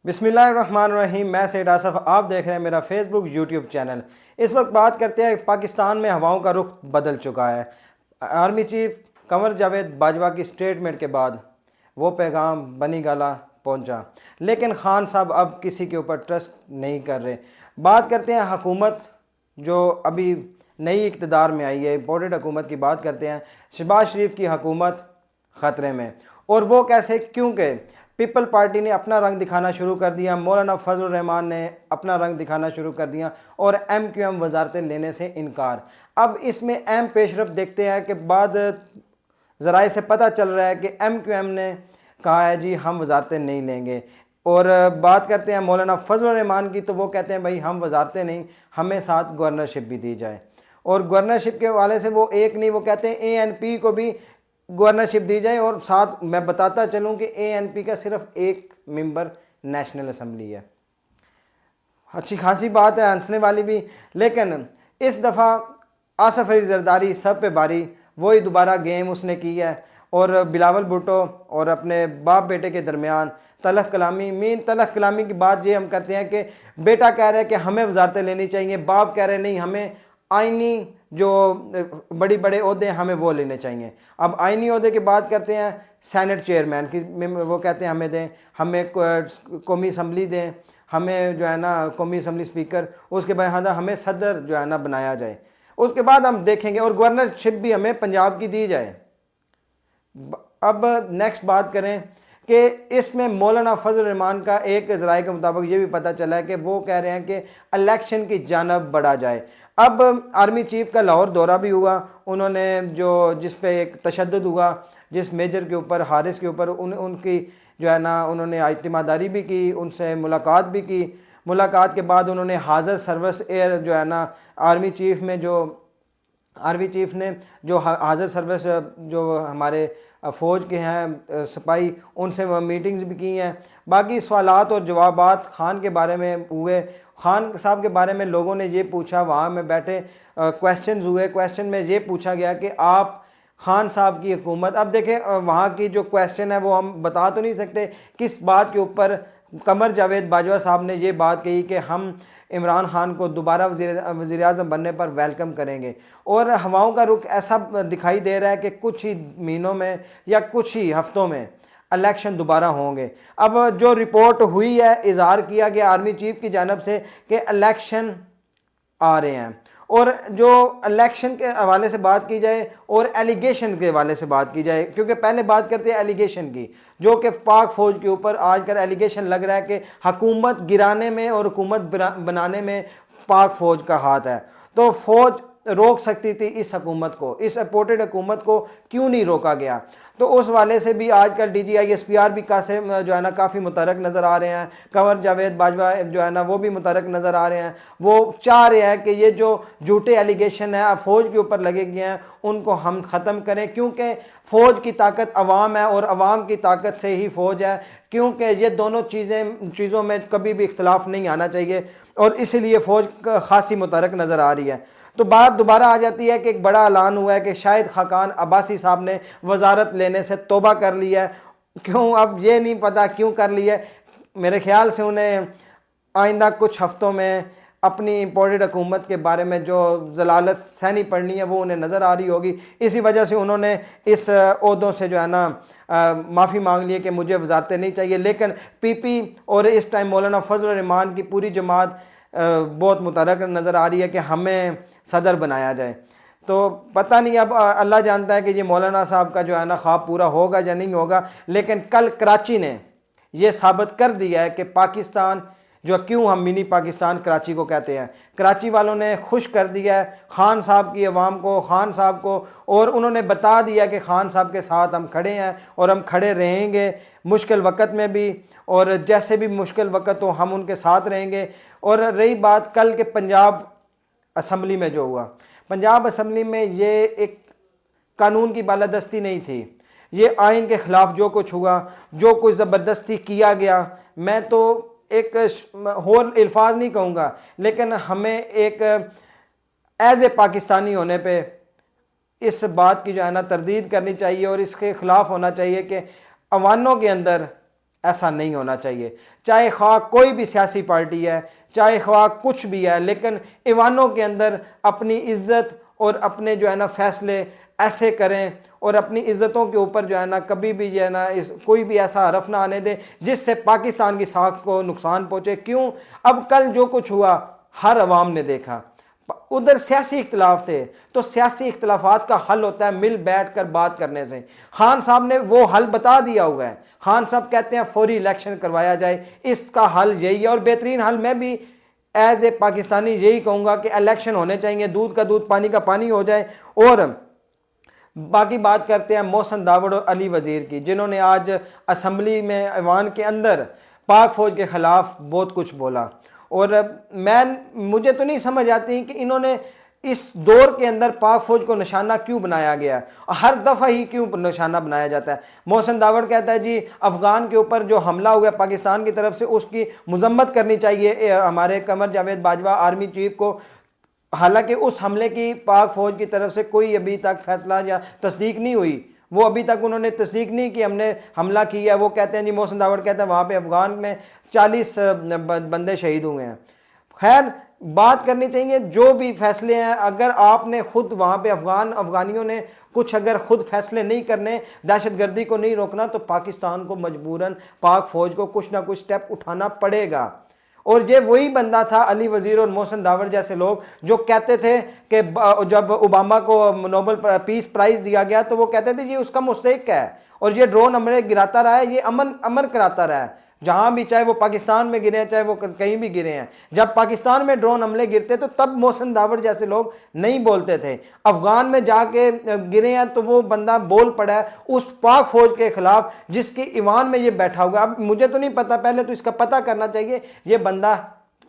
बिस्मिल्लाहिर्रहमानिर्रहीम। मैं सैयद आसफ, आप देख रहे हैं मेरा फेसबुक यूट्यूब चैनल। इस वक्त बात करते हैं पाकिस्तान में हवाओं का रुख बदल चुका है। आर्मी चीफ कंवर जावेद बाजवा की स्टेटमेंट के बाद वो पैगाम बनी गाला पहुंचा, लेकिन खान साहब अब किसी के ऊपर ट्रस्ट नहीं कर रहे। बात करते हैं हुकूमत जो अभी नई इक़्तिदार में आई है, इम्पोर्टेड हुकूमत की बात करते हैं। शहबाज शरीफ की हुकूमत ख़तरे में, और वो कैसे? क्योंकि पीपल पार्टी ने अपना रंग दिखाना शुरू कर दिया, मौलाना फजल रहमान ने अपना रंग दिखाना शुरू कर दिया और MQM वजारतें लेने से इनकार। अब इसमें अहम पेशरफ देखते हैं कि बाद ज़राए से पता चल रहा है कि MQM ने कहा है जी हम वजारतें नहीं लेंगे। और बात करते हैं मौलाना फजल रहमान की, तो वो कहते हैं भाई हम वजारतें नहीं, हमें साथ गवर्नरशिप भी दी जाए। और गवर्नरशिप के हवाले से वो एक नहीं, वो कहते हैं ANP को भी गवर्नरशिप दी जाए। और साथ मैं बताता चलूं कि ANP का सिर्फ एक मेंबर नेशनल असम्बली है। अच्छी खासी बात है, हंसने वाली भी। लेकिन इस दफ़ा आसफ अली जरदारी सब पे बारी, वही दोबारा गेम उसने की है। और बिलावल भुट्टो और अपने बाप बेटे के दरमियान तलख कलामी, मीन तलख कलामी की बात ये हम करते हैं कि बेटा कह रहा है कि हमें वजारतें लेनी चाहिए, बाप कह रहे नहीं हमें आइनी जो बड़ी बड़े ओहदे हमें वो लेने चाहिए। अब आइनी ओहदे की बात करते हैं, सेनेट चेयरमैन की वो कहते हैं हमें दें, हमें कौमी असम्बली दें, हमें जो है ना कौमी असम्बली स्पीकर, उसके बाद हमें सदर जो है ना बनाया जाए, उसके बाद हम देखेंगे। और गवर्नरशिप भी हमें पंजाब की दी जाए। अब नेक्स्ट बात करें कि इसमें मौलाना फजल रहमान का एक ज़राए के मुताबिक ये भी पता चला है कि वो कह रहे हैं कि इलेक्शन की जानब बढ़ा जाए। अब आर्मी चीफ का लाहौर दौरा भी हुआ, उन्होंने जो जिस पे एक तशद्दुद हुआ, जिस मेजर के ऊपर, हारिस के ऊपर, उनकी जो है ना उन्होंने इत्मीदारी भी की, उनसे मुलाकात भी की। मुलाकात के बाद उन्होंने हाज़र सर्विस एयर जो है ना आर्मी चीफ ने जो हाज़र सर्विस जो हमारे फ़ौज के हैं सिपाही, उनसे मीटिंग्स भी की हैं। बाकी सवालात और जवाबात खान के बारे में हुए। खान साहब के बारे में लोगों ने ये पूछा, वहाँ में बैठे क्वेश्चंस हुए। क्वेश्चन में ये पूछा गया कि आप खान साहब की हुकूमत, अब देखें वहाँ की जो क्वेश्चन है वो हम बता तो नहीं सकते किस बात के ऊपर। कंवर जावेद बाजवा साहब ने ये बात कही कि हम इमरान खान को दोबारा वज़ीर आज़म बनने पर वेलकम करेंगे। और हवाओं का रुख ऐसा दिखाई दे रहा है कि कुछ ही महीनों में या कुछ ही हफ्तों में इलेक्शन दोबारा होंगे। अब जो रिपोर्ट हुई है, इजहार किया गया आर्मी चीफ की जानब से कि इलेक्शन आ रहे हैं। और जो इलेक्शन के हवाले से बात की जाए और एलिगेशन के हवाले से बात की जाए, क्योंकि पहले बात करते हैं एलिगेशन की, जो कि पाक फौज के ऊपर आजकल एलिगेशन लग रहा है कि हुकूमत गिराने में और हुकूमत बनाने में पाक फौज का हाथ है। तो फौज रोक सकती थी इस हुकूमत को, इस सपोर्टेड हुकूमत को क्यों नहीं रोका गया? तो उस वाले से भी आजकल DGI SPR भी जो है ना काफ़ी मुतरक नज़र आ रहे हैं। कंवर जावेद बाजवा जो है ना वो भी मुतरक नज़र आ रहे हैं। वो चाह रहे हैं कि ये जो झूठे एलिगेशन है फ़ौज के ऊपर लगे गए हैं उनको हम ख़त्म करें, क्योंकि फ़ौज की ताकत अवाम है और अवाम की ताकत से ही फ़ौज है। क्योंकि ये दोनों चीज़ों में कभी भी इख्तलाफ नहीं आना चाहिए, और इसीलिए फ़ौज खासी मुतरक नज़र आ रही है। तो बात दोबारा आ जाती है कि एक बड़ा ऐलान हुआ है कि शाहिद खाकान अब्बासी साहब ने वजारत लेने से तौबा कर लिया है। क्यों, अब ये नहीं पता क्यों कर लिया है। मेरे ख्याल से उन्हें आइंदा कुछ हफ्तों में अपनी इम्पोर्टेड हुकूमत के बारे में जो जलालत सहनी पड़नी है वो उन्हें नज़र आ रही होगी। इसी वजह से उन्होंने इस ओहदों से जो है ना माफ़ी मांग ली है कि मुझे वजारतें नहीं चाहिए। लेकिन PP और इस टाइम मौलाना फजल रहमान की पूरी जमात बहुत मुतरक नज़र आ रही है कि हमें सदर बनाया जाए। तो पता नहीं, अब अल्लाह जानता है कि ये मौलाना साहब का जो है ना ख्वाब पूरा होगा या नहीं होगा। लेकिन कल कराची ने यह साबित कर दिया है कि पाकिस्तान जो, क्यों हम मिनी पाकिस्तान कराची को कहते हैं, कराची वालों ने खुश कर दिया है खान साहब की आवाम को, खान साहब को। और उन्होंने बता दिया कि खान साहब के साथ हम खड़े हैं और हम खड़े रहेंगे मुश्किल वक़्त में भी, और जैसे भी मुश्किल वक़्त हो हम उनके साथ रहेंगे। और रही बात कल के पंजाब असम्बली में जो हुआ, पंजाब असम्बली में ये एक कानून की बालादस्ती नहीं थी, ये आइन के ख़िलाफ़ जो कुछ हुआ, जो कुछ ज़बरदस्ती किया गया, मैं तो एक होल अल्फाज नहीं कहूँगा, लेकिन हमें एक एज ए पाकिस्तानी होने पे इस बात की जो है ना तरदीद करनी चाहिए और इसके ख़िलाफ़ होना चाहिए कि अवानों के अंदर ऐसा नहीं होना चाहिए। चाहे ख्वाह कोई भी सियासी पार्टी है, चाहे ख्वाह कुछ भी है, लेकिन ईवानों के अंदर अपनी इज्जत और अपने जो है ना फैसले ऐसे करें और अपनी इज्जतों के ऊपर जो है ना कभी भी जो है ना कोई भी ऐसा हरफ ना आने दे जिससे पाकिस्तान की साख को नुकसान पहुंचे। क्यों? अब कल जो कुछ हुआ हर अवाम ने देखा। उधर सियासी इख्तलाफ थे, तो सियासी इख्तलाफात का हल होता है मिल बैठ कर बात करने से। खान साहब ने वो हल बता दिया हुआ है। खान साहब कहते हैं फौरी इलेक्शन करवाया जाए, इसका हल यही है और बेहतरीन हल। मैं भी एज ए पाकिस्तानी यही कहूँगा कि इलेक्शन होने चाहिए, दूध का दूध पानी का पानी हो जाए। और बाकी बात करते हैं मोहसिन दावड़ और अली वजीर की, जिन्होंने आज असम्बली में ऐवान के अंदर पाक फौज के खिलाफ बहुत कुछ बोला। और मुझे तो नहीं समझ आती कि इन्होंने इस दौर के अंदर पाक फौज को निशाना क्यों बनाया गया, हर दफ़ा ही क्यों निशाना बनाया जाता है। मोहसिन दावड़ कहता है जी अफगान के ऊपर जो हमला हुआ पाकिस्तान की तरफ से उसकी मजम्मत करनी चाहिए हमारे कमर जावेद बाजवा आर्मी चीफ को। हालांकि उस हमले की पाक फौज की तरफ से कोई अभी तक फैसला या तस्दीक नहीं हुई, वो अभी तक उन्होंने तस्दीक नहीं कि हमने हमला किया। वो कहते हैं जी, मोहसिन दावड़ कहते हैं वहाँ पे अफगान में 40 बंदे शहीद हुए हैं। खैर बात करनी चाहिए जो भी फैसले हैं, अगर आपने खुद वहाँ पे अफगानियों ने कुछ अगर खुद फैसले नहीं करने, दहशतगर्दी को नहीं रोकना, तो पाकिस्तान को मजबूरन पाक फौज को कुछ ना कुछ स्टेप उठाना पड़ेगा। और ये वही बंदा था अली वजीर और मोहसिन दावड़ जैसे लोग जो कहते थे कि जब ओबामा को नोबेल पीस प्राइज दिया गया तो वो कहते थे ये उसका मुस्तहिक है और ये ड्रोन हमने गिराता रहा है, ये अमन कराता रहा है जहां भी, चाहे वो पाकिस्तान में गिरे हैं चाहे वो कहीं भी गिरे हैं। जब पाकिस्तान में ड्रोन हमले गिरते तो तब मोहसिन दावड़ जैसे लोग नहीं बोलते थे। अफगान में जाके गिरे हैं तो वो बंदा बोल पड़ा है उस पाक फौज के खिलाफ जिसके ईवान में ये बैठा होगा। अब मुझे तो नहीं पता, पहले तो इसका पता करना चाहिए ये बंदा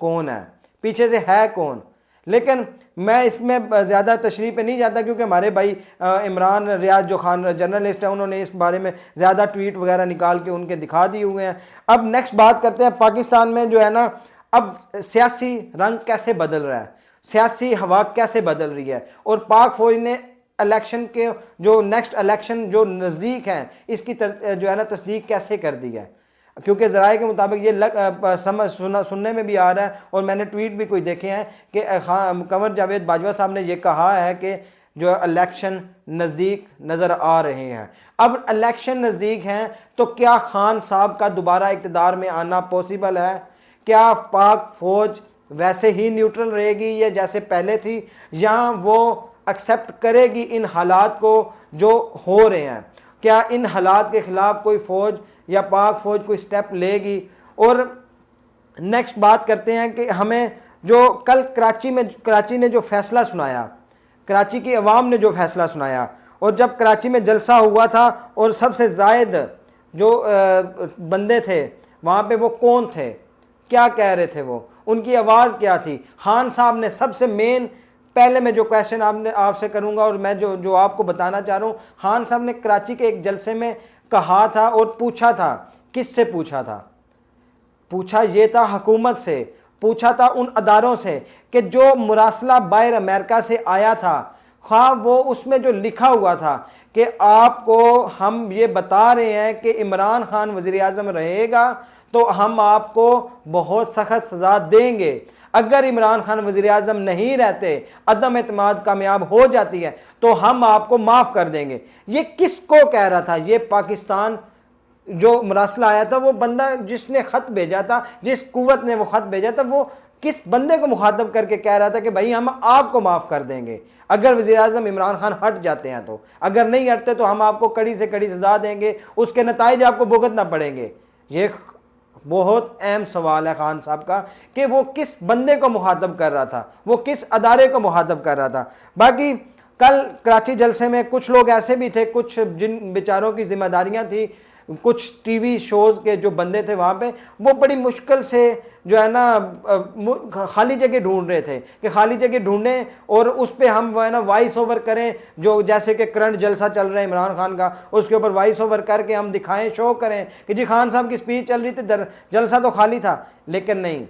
कौन है, पीछे से है कौन। लेकिन मैं इसमें ज़्यादा तशरीह पे नहीं जाता क्योंकि हमारे भाई इमरान रियाज जो खान जर्नलिस्ट हैं उन्होंने इस बारे में ज़्यादा ट्वीट वगैरह निकाल के उनके दिखा दिए हुए हैं। अब नेक्स्ट बात करते हैं पाकिस्तान में जो है ना अब सियासी रंग कैसे बदल रहा है, सियासी हवा कैसे बदल रही है। और पाक फौज ने इलेक्शन के जो नेक्स्ट इलेक्शन जो नज़दीक हैं इसकी जो है ना तस्दीक कैसे कर दी है, क्योंकि ज़राए के मुताबिक ये सुनने में भी आ रहा है और मैंने ट्वीट भी कोई देखे हैं कि कमर जावेद बाजवा साहब ने ये कहा है कि जो इलेक्शन नज़दीक नज़र आ रहे हैं। अब इलेक्शन नज़दीक हैं तो क्या खान साहब का दोबारा इक़्तिदार में आना पॉसिबल है? क्या पाक फ़ौज वैसे ही न्यूट्रल रहेगी या जैसे पहले थी, या वो एक्सेप्ट करेगी इन हालात को जो हो रहे हैं? क्या इन हालात के ख़िलाफ़ कोई फ़ौज या पाक फौज कोई स्टेप लेगी? और नेक्स्ट बात करते हैं कि हमें जो कल कराची ने जो फैसला सुनाया, कराची की अवाम ने जो फैसला सुनाया, और जब कराची में जलसा हुआ था और सबसे ज़ायद जो बंदे थे वहाँ पे वो कौन थे, क्या कह रहे थे, वो उनकी आवाज़ क्या थी? खान साहब ने सबसे मेन, पहले मैं जो क्वेश्चन आपसे करूँगा और मैं जो आपको बताना चाह रहा हूँ, खान साहब ने कराची के एक जलसे में कहा था और पूछा था, किससे पूछा था? पूछा ये था हुकूमत से, पूछा था उन अदारों से कि जो मुरासला बाहर अमेरिका से आया था, हाँ वो उसमें जो लिखा हुआ था कि आपको हम ये बता रहे हैं कि इमरान खान वज़ीर आज़म रहेगा तो हम आपको बहुत सख्त सज़ा देंगे, अगर इमरान खान वज़ीर आज़म नहीं रहते, अदम एतमाद कामयाब हो जाती है तो हम आपको माफ़ कर देंगे। ये किसको कह रहा था? ये पाकिस्तान जो मरासला आया था, वो बंदा जिसने ख़त भेजा था, जिस कुव्वत ने वो ख़त भेजा था, वो किस बंदे को मुखातब करके कह रहा था कि भाई हम आपको माफ़ कर देंगे अगर वज़ीर आज़म इमरान खान हट जाते हैं, तो अगर नहीं हटते तो हम आपको कड़ी से कड़ी सज़ा देंगे, उसके नताइज आपको भुगतना पड़ेंगे। ये बहुत अहम सवाल है खान साहब का कि वो किस बंदे को मुखातब कर रहा था, वो किस अदारे को मुखातब कर रहा था। बाकी कल कराची जलसे में कुछ लोग ऐसे भी थे, कुछ जिन बेचारों की जिम्मेदारियां थी, कुछ टीवी शोज़ के जो बंदे थे वहाँ पे, वो बड़ी मुश्किल से जो है ना खाली जगह ढूंढ रहे थे कि खाली जगह ढूंढें और उस पर हम वो है ना वॉइस ओवर करें, जो जैसे कि करंट जलसा चल रहा है इमरान खान का, उसके ऊपर वॉइस ओवर करके हम दिखाएं, शो करें कि जी खान साहब की स्पीच चल रही थी, जलसा तो खाली था। लेकिन नहीं,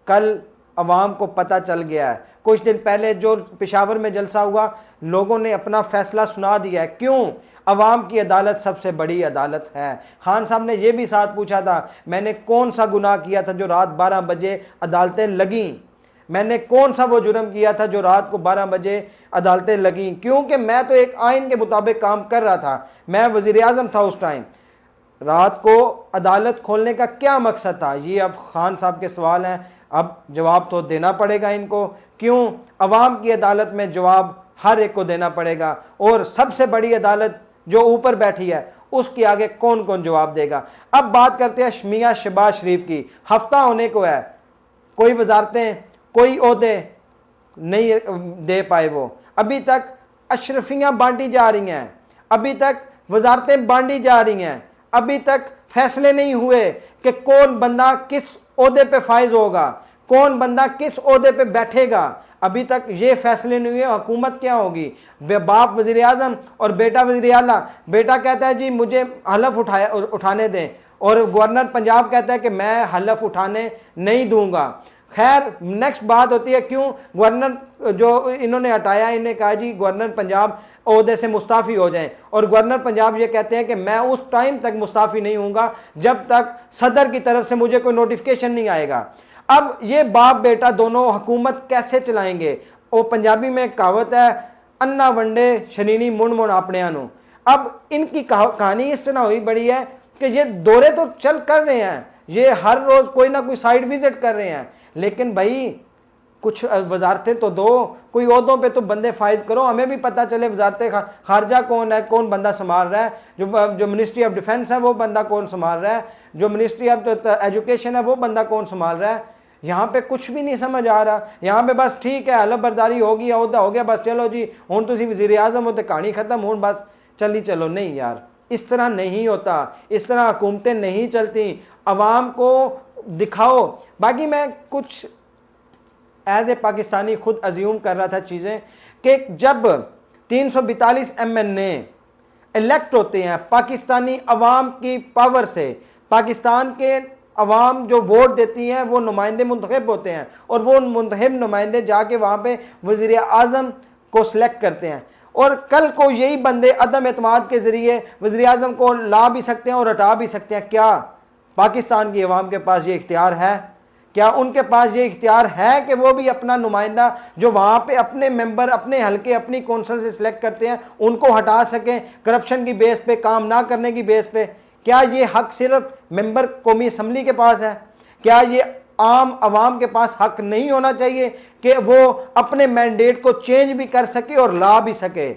कल अवाम को पता चल गया है। कुछ दिन पहले जो पेशावर में जलसा हुआ, लोगों ने अपना फैसला सुना दिया है। क्यों? अवाम की अदालत सबसे बड़ी अदालत है। खान साहब ने यह भी साथ पूछा था, मैंने कौन सा गुनाह किया था जो रात 12 बजे अदालतें लगीं, मैंने कौन सा वो जुर्म किया था जो रात को 12 बजे अदालतें लगीं, क्योंकि मैं तो एक आइन के मुताबिक काम कर रहा था, मैं वज़ीर आज़म था उस टाइम। रात को अदालत खोलने का क्या मकसद था? ये अब खान साहब के सवाल हैं, अब जवाब तो देना पड़ेगा इनको। क्यों? अवाम की अदालत में जवाब हर एक को देना पड़ेगा, और सबसे बड़ी अदालत जो ऊपर बैठी है उसके आगे कौन कौन जवाब देगा। अब बात करते हैं मियां शहबाज शरीफ की। हफ्ता होने को है, कोई वजारतें, कोई ओहदे नहीं दे पाए वो। अभी तक अशरफियां बांटी जा रही हैं, अभी तक वजारतें बांटी जा रही हैं, अभी तक फैसले नहीं हुए कि कौन बंदा किस ओहदे पे फायज होगा, कौन बंदा किस ओहदे पे बैठेगा। अभी तक ये फैसले नहीं हुए, हुकूमत क्या होगी। बाप वज़ीर आज़म और बेटा वज़ीर आला। बेटा कहता है जी मुझे हलफ उठाने दें, और गवर्नर पंजाब कहता है कि मैं हलफ उठाने नहीं दूंगा। खैर, नेक्स्ट बात होती है क्यों गवर्नर जो इन्होंने हटाया, इन्हें कहा जी गवर्नर पंजाब ओहदे से मुस्ताफ़ी हो जाएं, और गवर्नर पंजाब ये कहते हैं कि मैं उस टाइम तक मुस्ताफ़ी नहीं होऊंगा जब तक सदर की तरफ से मुझे कोई नोटिफिकेशन नहीं आएगा। अब ये बाप बेटा दोनों हुकूमत कैसे चलाएंगे? वो पंजाबी में कहावत है, अन्ना वंडे शनीनी मुण मुण अपने आनू। अब इनकी कहानी इस तरह हुई बड़ी है कि ये दौरे तो चल कर रहे हैं, ये हर रोज़ कोई ना कोई साइड विजिट कर रहे हैं, लेकिन भाई कुछ वजारतें तो दो, कोई ओहदों पे तो बंदे फाइज करो, हमें भी पता चले वजारत खारजा कौन है, कौन बंदा संभाल रहा है। जो मिनिस्ट्री ऑफ डिफेंस है वो बंदा कौन संभाल रहा है, जो मिनिस्ट्री ऑफ एजुकेशन है वो बंदा कौन संभाल रहा है। यहाँ पे कुछ भी नहीं समझ आ रहा। यहाँ पे बस ठीक है, हलफ बर्दारी होगी, ओहदा हो गया, बस चलो जी हुण तुसी वज़ीर आज़म हो तो कहानी खत्म, हुण बस चली चलो। नहीं यार, इस तरह नहीं होता, इस तरह हुकूमतें नहीं चलती। अवाम को दिखाओ। बाकी मैं कुछ एज ए पाकिस्तानी खुद अज्यूम कर रहा था चीज़ें कि जब 342 MNA इलेक्ट होते हैं पाकिस्तानी अवाम की पावर से, पाकिस्तान के अवाम जो वोट देती हैं वो नुमाइंदे मुंतखब होते हैं, और वो मुंतखब नुमाइंदे जाके वहाँ पे वज़ीर आज़म को सिलेक्ट करते हैं, और कल को यही बंदे अदम एतमाद के ज़रिए वज़ीर आज़म को ला भी सकते हैं और हटा भी सकते हैं। क्या पाकिस्तान की अवाम के पास ये इख्तियार है? क्या उनके पास ये इख्तियार है कि वो भी अपना नुमाइंदा जो वहाँ पे अपने मेंबर, अपने हल्के, अपनी कौंसल से सिलेक्ट करते हैं, उनको हटा सकें करप्शन की बेस पे, काम ना करने की बेस पे? क्या ये हक सिर्फ मेंबर कौमी असम्बली के पास है? क्या ये आम अवाम के पास हक नहीं होना चाहिए कि वो अपने मैंडेट को चेंज भी कर सके और ला भी सके?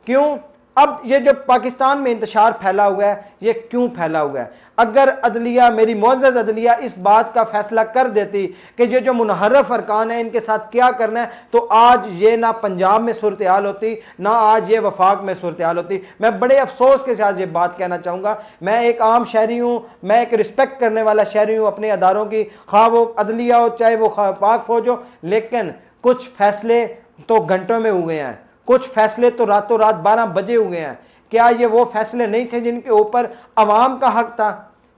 क्यों अब ये जो पाकिस्तान में इंतशार फैला हुआ है, ये क्यों फैला हुआ है? अगर अदलिया, मेरी मोअज़्ज़ज़ अदलिया इस बात का फैसला कर देती कि ये जो मुनहरफ अरकान है इनके साथ क्या करना है, तो आज ये ना पंजाब में सूरत हाल होती, ना आज ये वफाक में सूरत हाल होती। मैं बड़े अफसोस के साथ ये बात कहना चाहूँगा, मैं एक आम शहरी हूँ, मैं एक रिस्पेक्ट करने वाला शहरी हूँ अपने अदारों की, खा वो अदलिया हो चाहे वो पाक फौज हो, लेकिन कुछ फैसले तो घंटों में हुए हैं, कुछ फैसले तो रातों रात 12 बजे हुए हैं। क्या ये वो फैसले नहीं थे जिनके ऊपर अवाम का हक था?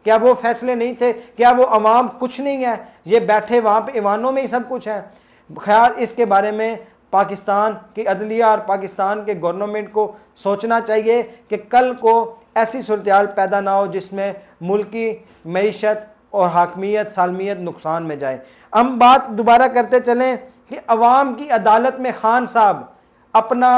क्या वो फैसले नहीं थे? क्या वो अवाम कुछ नहीं है? ये बैठे वहाँ पे ईवानों में ही सब कुछ है। खैर, इसके बारे में पाकिस्तान की अदलिया और पाकिस्तान के गवर्नमेंट को सोचना चाहिए कि कल को ऐसी सूरत हाल पैदा ना हो जिसमें मुल्क की मईशत और हाकमियत सालमियत नुकसान में जाए। हम बात दोबारा करते चलें कि अवाम की अदालत में खान साहब अपना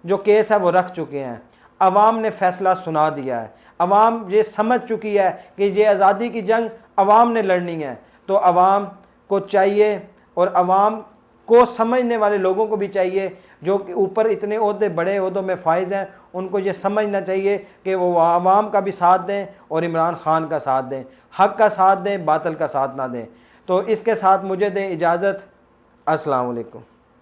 जो केस है वो रख चुके हैं, अवाम ने फैसला सुना दिया है, अवाम ये समझ चुकी है कि ये आज़ादी की जंग अवाम ने लड़नी है। तो अवाम को चाहिए, और अवाम को समझने वाले लोगों को भी चाहिए जो कि ऊपर इतने ओहदे, बड़े ओहदों में फाइज हैं, उनको ये समझना चाहिए कि वो अवाम का भी साथ दें और इमरान खान का साथ दें, हक का साथ दें, बातिल का साथ ना दें। तो इसके साथ मुझे दें इजाज़त। अस्सलाम वालेकुम।